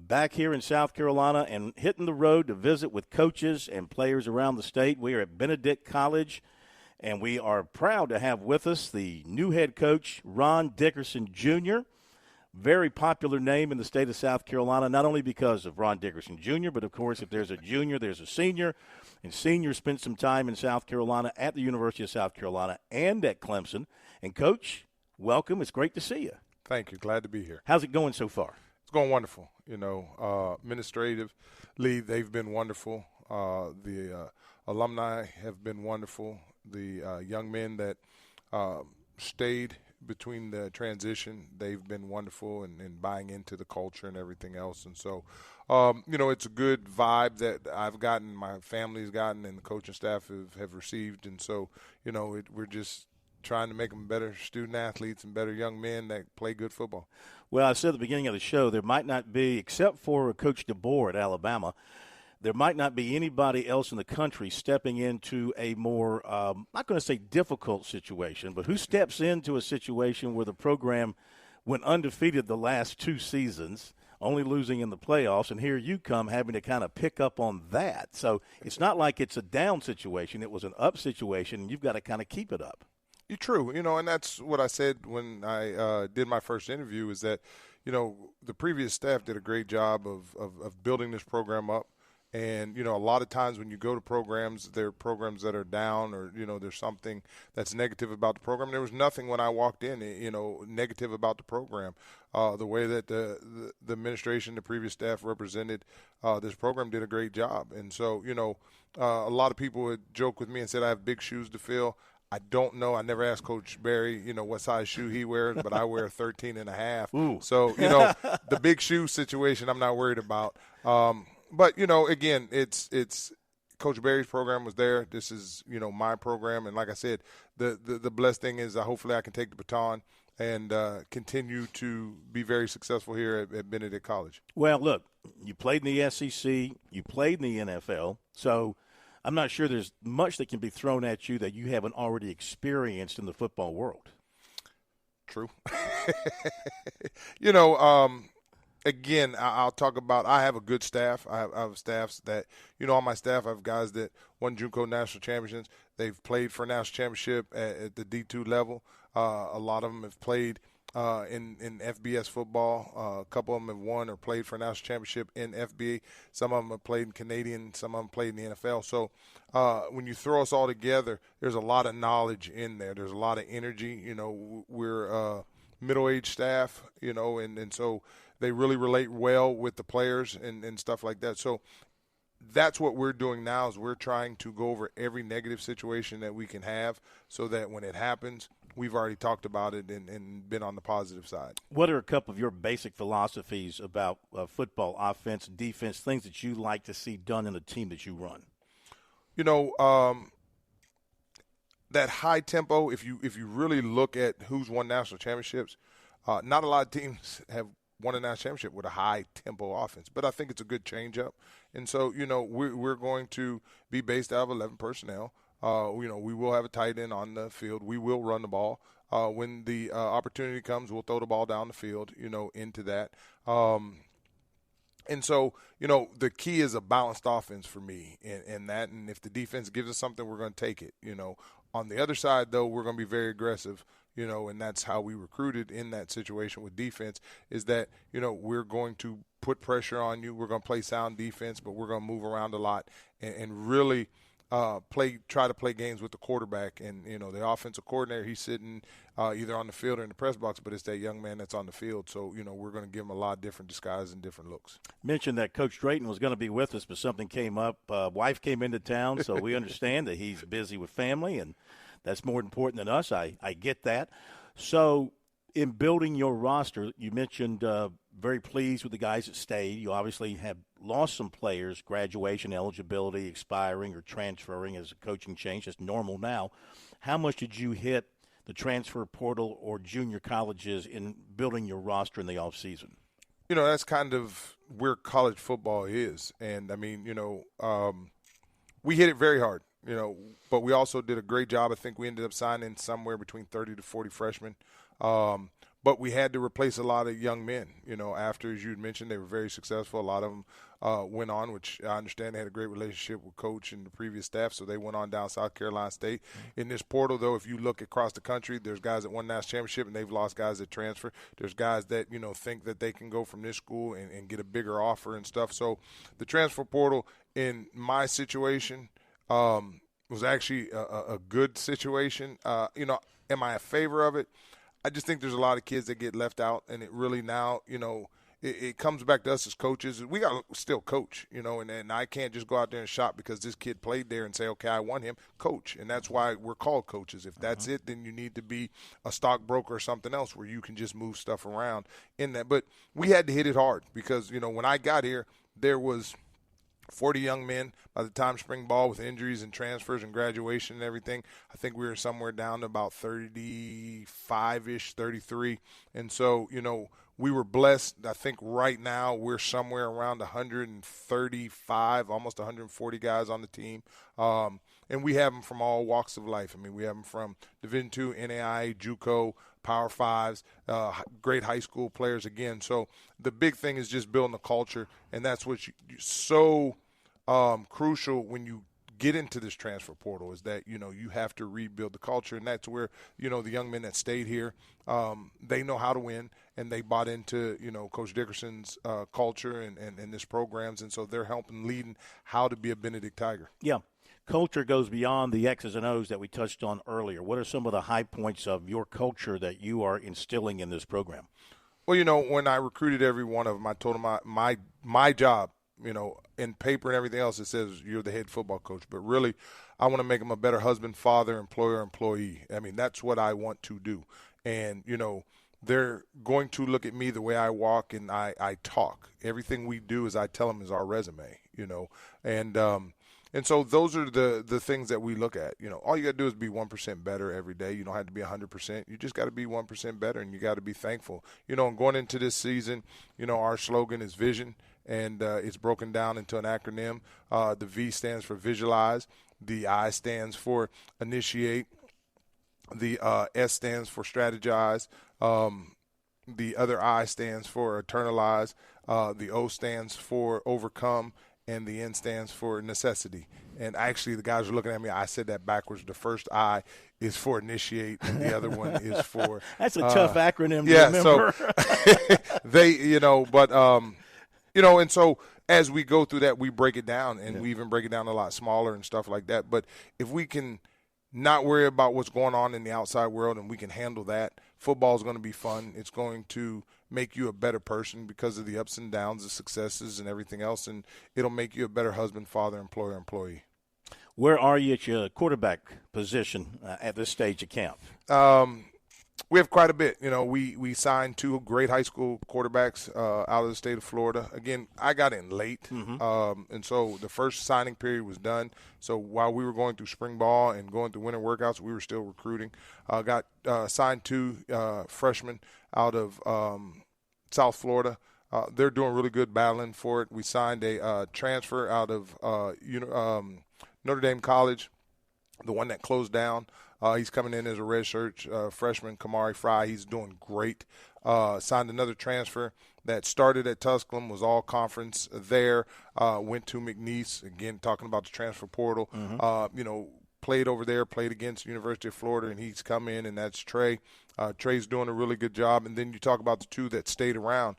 back here in South Carolina and hitting the road to visit with coaches and players around the state. We are at Benedict College, and we are proud to have with us the new head coach, Ron Dickerson Jr., very popular name in the state of South Carolina, not only because of Ron Dickerson Jr., but, of course, if there's a junior, there's a senior. And senior spent some time in South Carolina at the University of South Carolina and at Clemson. And, Coach, welcome. It's great to see you. Thank you. Glad to be here. How's it going so far? It's going wonderful. Administratively, they've been wonderful. The alumni have been wonderful. The young men that stayed between the transition, they've been wonderful and buying into the culture and everything else. And so, it's a good vibe that I've gotten, my family's gotten, and the coaching staff have received. And so, we're just trying to make them better student athletes and better young men that play good football. Well, I said at the beginning of the show, there might not be, except for Coach DeBoer at Alabama, there might not be anybody else in the country stepping into a more, I'm not going to say difficult situation, but who steps into a situation where the program went undefeated the last 2 seasons, only losing in the playoffs, and here you come having to kind of pick up on that. So it's not like it's a down situation. It was an up situation, and you've got to kind of keep it up. You're true, and that's what I said when I did my first interview is that, the previous staff did a great job of building this program up. And, a lot of times when you go to programs, there are programs that are down or, there's something that's negative about the program. There was nothing when I walked in, negative about the program. The way that the administration, the previous staff represented this program did a great job. And so, a lot of people would joke with me and said I have big shoes to fill. I don't know. I never asked Coach Barry, what size shoe he wears, but I wear 13 and a half. Ooh. So, the big shoe situation I'm not worried about. But, again, it's Coach Barry's program was there. This is, my program. And like I said, the blessed thing is hopefully I can take the baton and continue to be very successful here at Benedict College. Well, look, you played in the SEC. You played in the NFL. So I'm not sure there's much that can be thrown at you that you haven't already experienced in the football world. True. Again, I'll talk about I have a good staff. I have staffs that, on my staff, I have guys that won JUCO national championships. They've played for a national championship at the D2 level. A lot of them have played in FBS football. A couple of them have won or played for a national championship in FBA. Some of them have played in Canadian. Some of them played in the NFL. So when you throw us all together, there's a lot of knowledge in there. There's a lot of energy. We're middle-aged staff, and so they really relate well with the players and stuff like that. So that's what we're doing now is we're trying to go over every negative situation that we can have so that when it happens, we've already talked about it and been on the positive side. What are a couple of your basic philosophies about football, offense, defense, things that you like to see done in the team that you run? That high tempo, if you really look at who's won national championships, not a lot of teams have won a national championship with a high tempo offense, but I think it's a good change up. And so, we're going to be based out of 11 personnel. We will have a tight end on the field. We will run the ball. When the opportunity comes, we'll throw the ball down the field, into that. And so, the key is a balanced offense for me and that. And if the defense gives us something, we're going to take it, On the other side, though, we're going to be very aggressive, and that's how we recruited in that situation with defense is that, we're going to put pressure on you. We're going to play sound defense, but we're going to move around a lot and really try to play games with the quarterback. And, the offensive coordinator, he's sitting either on the field or in the press box, but it's that young man that's on the field. So, we're going to give him a lot of different disguises and different looks. Mentioned that Coach Drayton was going to be with us, but something came up. Wife came into town, so we understand that he's busy with family, and that's more important than us. I get that. So in building your roster, you mentioned very pleased with the guys that stayed. You obviously have lost some players, graduation eligibility expiring or transferring as a coaching change. That's normal now. How much did you hit the transfer portal or junior colleges in building your roster in the offseason? That's kind of where college football is. And, we hit it very hard, but we also did a great job. I think we ended up signing somewhere between 30 to 40 freshmen. but we had to replace a lot of young men. After, as you mentioned, they were very successful. A lot of them went on, which I understand they had a great relationship with Coach and the previous staff, so they went on down South Carolina State. In this portal, though, if you look across the country, there's guys that won national championship and they've lost guys that transfer. There's guys that, think that they can go from this school and get a bigger offer and stuff. So the transfer portal in my situation was actually a good situation. Am I a favor of it? I just think there's a lot of kids that get left out, and it really now, it comes back to us as coaches. We got to still coach, and I can't just go out there and shop because this kid played there and say, okay, I want him. Coach, and that's why we're called coaches. If that's it, then you need to be a stockbroker or something else where you can just move stuff around in that. But we had to hit it hard because, when I got here, there was 40 young men. By the time spring ball, with injuries and transfers and graduation and everything, I think we were somewhere down to about 35-ish, 33. And so, we were blessed. I think right now we're somewhere around 135, almost 140 guys on the team. And we have them from all walks of life. I mean, we have them from Division II, NAIA, JUCO, Power Fives, great high school players again. So the big thing is just building a culture, and that's what's so crucial when you get into this transfer portal is that, you have to rebuild the culture, and that's where, the young men that stayed here, they know how to win, and they bought into, Coach Dickerson's culture and this programs, and so they're helping leading how to be a Benedict Tiger. Yeah. Culture goes beyond the X's and O's that we touched on earlier. What are some of the high points of your culture that you are instilling in this program? Well, when I recruited every one of them, I told them my job, in paper and everything else, it says you're the head football coach. But really, I want to make them a better husband, father, employer, employee. I mean, that's what I want to do. And, they're going to look at me the way I walk and I talk. Everything we do, as I tell them, is our resume, And so those are the things that we look at. All you got to do is be 1% better every day. You don't have to be 100%. You just got to be 1% better, and you got to be thankful. And going into this season, our slogan is vision, and it's broken down into an acronym. The V stands for visualize. The I stands for initiate. The S stands for strategize. The other I stands for eternalize. The O stands for overcome. And the N stands for necessity. And actually, the guys are looking at me. I said that backwards. The first I is for initiate, and the other one is for – That's a tough acronym to remember. So and so as we go through that, we break it down, and we even break it down a lot smaller and stuff like that. But if we can not worry about what's going on in the outside world and we can handle that, football is going to be fun. It's going to make you a better person because of the ups and downs, the successes, and everything else, and it'll make you a better husband, father, employer, employee. Where are you at your quarterback position at this stage of camp? We have quite a bit. We signed 2 great high school quarterbacks out of the state of Florida. Again, I got in late, and so the first signing period was done. So while we were going through spring ball and going through winter workouts, we were still recruiting. Got signed 2 freshmen out of South Florida. They're doing really good, battling for it. We signed a transfer out of Notre Dame College, the one that closed down. He's coming in as a redshirt freshman, Kamari Fry. He's doing great. Signed another transfer that started at Tusculum, was all conference there, went to McNeese, again, talking about the transfer portal. Played over there, played against the University of Florida, and he's come in, and that's Trey. Trey's doing a really good job. And then you talk about the 2 that stayed around.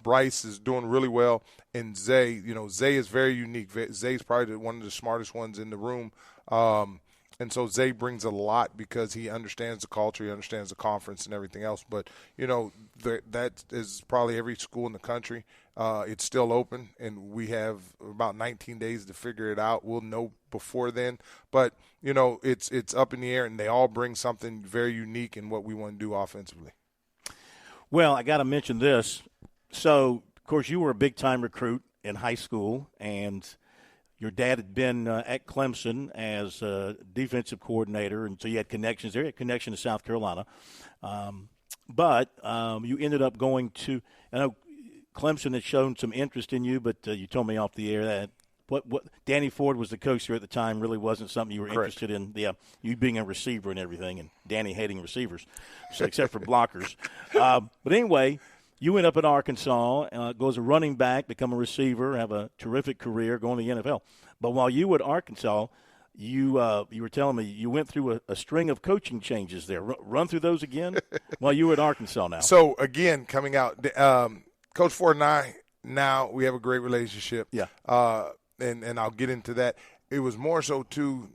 Bryce is doing really well, and Zay. Zay is very unique. Zay's probably one of the smartest ones in the room. And so Zay brings a lot because he understands the culture, he understands the conference and everything else. But, that is probably every school in the country. It's still open, and we have about 19 days to figure it out. We'll know before then. But, it's up in the air, and they all bring something very unique in what we want to do offensively. Well, I got to mention this. So, of course, you were a big-time recruit in high school, and – your dad had been at Clemson as a defensive coordinator, and so you had connections there. You had connection to South Carolina. But you ended up going to – I know Clemson had shown some interest in you, but you told me off the air that what Danny Ford was the coach here at the time. Really wasn't something you were interested in. Yeah, you being a receiver and everything, and Danny hating receivers, so except for blockers. But anyway, you went up at Arkansas, go as a running back, become a receiver, have a terrific career, going to the NFL. But while you were at Arkansas, you were telling me you went through a string of coaching changes there. Run through those again while you were at Arkansas now. So, again, coming out, Coach Ford and I, now we have a great relationship. Yeah. And I'll get into that. It was more so, too,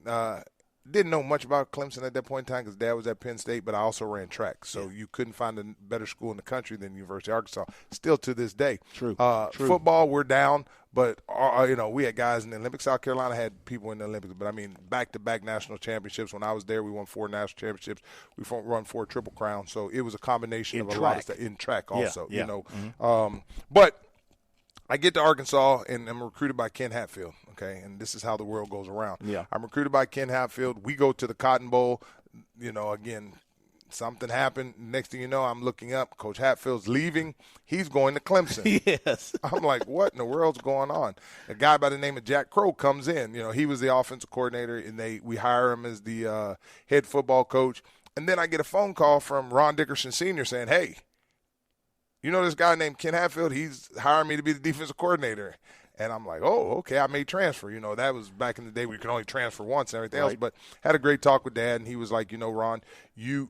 didn't know much about Clemson at that point in time because Dad was at Penn State, but I also ran track. So you couldn't find a better school in the country than University of Arkansas, still to this day. True. Football, we're down, but, we had guys in the Olympics. South Carolina had people in the Olympics, but, back-to-back national championships. When I was there, we won 4 national championships. We won 4 Triple Crowns. So it was a combination of a lot of stuff. In track also, But I get to Arkansas, and I'm recruited by Ken Hatfield, okay? And this is how the world goes around. Yeah. I'm recruited by Ken Hatfield. We go to the Cotton Bowl. Again, something happened. Next thing you know, I'm looking up. Coach Hatfield's leaving. He's going to Clemson. Yes. I'm like, what in the world's going on? A guy by the name of Jack Crow comes in. He was the offensive coordinator, and we hire him as the head football coach. And then I get a phone call from Ron Dickerson Jr. saying, hey, you know this guy named Ken Hatfield? He's hiring me to be the defensive coordinator. And I'm like, oh, okay, I may transfer. That was back in the day where you could only transfer once and everything else. But had a great talk with Dad, and he was like, Ron, you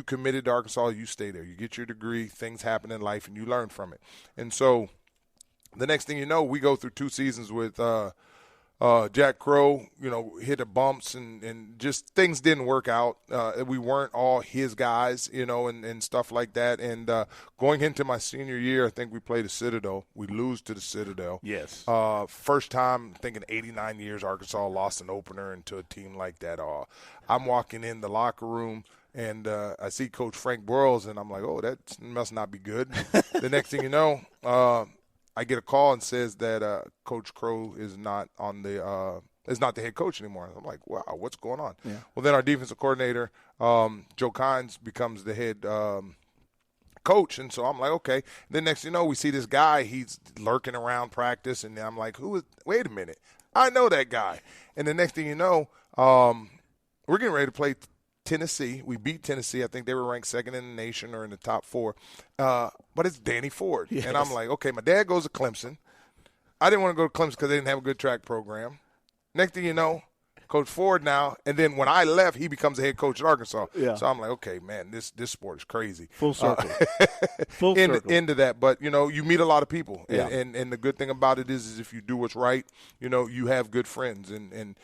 committed to Arkansas, you stay there. You get your degree, things happen in life, and you learn from it. And so the next thing you know, we go through 2 seasons with Jack Crow, hit the bumps and just things didn't work out. We weren't all his guys, and stuff like that. And going into my senior year, I think we played the Citadel. We lose to the Citadel. Yes. First time, I think in 89 years, Arkansas lost an opener into a team like that. I'm walking in the locker room, and I see Coach Frank Broyles, and I'm like, oh, that must not be good. The next thing you know, I get a call and says that Coach Crow is not the head coach anymore. I'm like, wow, what's going on? Yeah. Well, then our defensive coordinator, Joe Kynes, becomes the head coach, and so I'm like, okay. Then next thing you know, we see this guy. He's lurking around practice, and I'm like, wait a minute, I know that guy. And the next thing you know, we're getting ready to play Tennessee. We beat Tennessee. I think they were ranked 2nd in the nation or in the top 4. But it's Danny Ford. Yes. And I'm like, okay, my dad goes to Clemson. I didn't want to go to Clemson because they didn't have a good track program. Next thing you know, Coach Ford now. And then when I left, he becomes the head coach at Arkansas. Yeah. So I'm like, okay, man, this sport is crazy. Full circle. Full circle. Into that. But, you meet a lot of people. Yeah. And the good thing about it is if you do what's right, you have good friends. And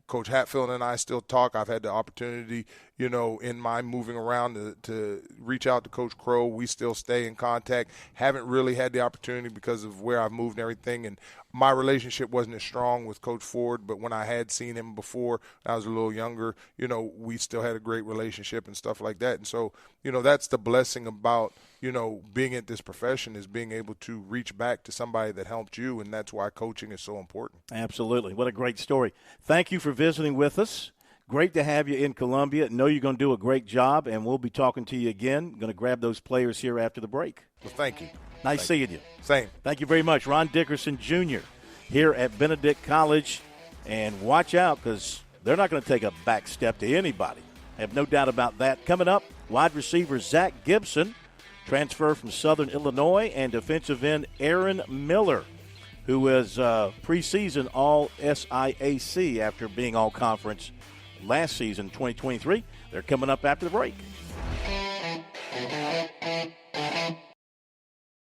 Coach Hatfield and I still talk. I've had the opportunity, in my moving around to reach out to Coach Crow. We still stay in contact. Haven't really had the opportunity because of where I've moved and everything. And my relationship wasn't as strong with Coach Ford, but when I had seen him before, I was a little younger, we still had a great relationship and stuff like that. And so, that's the blessing about, being at this profession is being able to reach back to somebody that helped you, and that's why coaching is so important. Absolutely. What a great story. Thank you for visiting with us. Great to have you in Columbia. Know you're going to do a great job, and we'll be talking to you again. Going to grab those players here after the break. Well, thank you. Nice seeing you. Same. Thank you very much. Ron Dickerson Jr. here at Benedict College. And watch out because they're not going to take a back step to anybody. I have no doubt about that. Coming up, wide receiver Zach Gibson, transfer from Southern Illinois, and defensive end Aaron Miller, who is preseason All-SIAC after being All-Conference last season, 2023. They're coming up after the break.